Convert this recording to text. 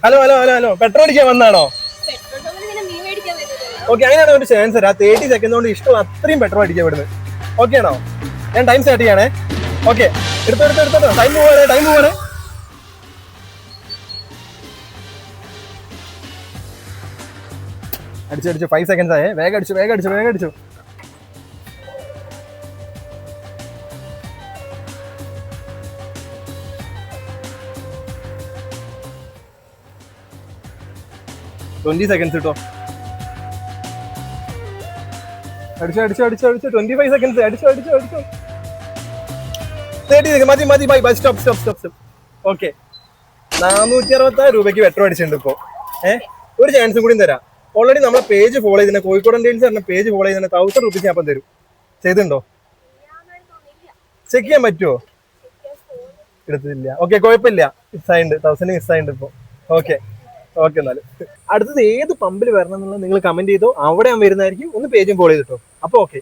Hello hello hello hello petrol അടിക്കാൻ വന്നാണോ? Okay, അങ്ങനെയാണ് ഒരു ചാൻസ് തരാം. 30 സെക്കൻഡ് കൊണ്ട് ഇഷ്ടം അത്രയും പെട്രോൾ അടിക്കാൻ വിടുന്നത്. ഓക്കെ ആണോ? ഞാൻ ടൈം സ്റ്റാർട്ട് ചെയ്യണേ. ഓക്കെ, എടുത്തോ. ടൈം പോവാണ്. അടിച്ചു 5 സെക്കൻഡ്സ് ആയേ. വേഗം അടിച്ചു. ട്വന്റി സെക്കൻഡ്സ് കിട്ടോ. അടിച്ചു 25 സെക്കൻഡ്സ്. അടിച്ചു 30 സെക്കൻഡ് മതി. ബൈ. സ്റ്റോപ്പ്. ഓക്കെ, 466 രൂപയ്ക്ക് പെട്രോൾ അടിച്ചിട്ടുണ്ട് ഇപ്പോ. ഒരു ചാൻസും കൂടി തരാം. ഓൾറെഡി നമ്മളെ പേജ് ഫോളോ ചെയ്തിട്ടുണ്ട്. കോഴിക്കോട് ഡീൽസ് പറഞ്ഞ പേജ് ഫോളോ ചെയ്തിട്ടുണ്ട്. 1000 റുപ്പീസ് ഞാൻ അപ്പം തരും. ചെയ്തിട്ടുണ്ടോ? ചെക്ക് ചെയ്യാൻ പറ്റുമോ? എടുത്തില്ല. ഓക്കെ, കുഴപ്പമില്ല. മിസ്സായിട്ടുണ്ട്. 1000 മിസ്സായിട്ടുണ്ട് ഇപ്പൊ. ഓക്കെ എന്നാലും അടുത്തത് ഏത് പമ്പിൽ വരണം എന്നുള്ളത് നിങ്ങൾ കമന്റ് ചെയ്തോ. അവിടെ ഞാൻ വരുന്നതായിരിക്കും. ഒന്ന് പേജും ഫോളോ ചെയ്തിട്ടോ. അപ്പൊ ഓക്കെ.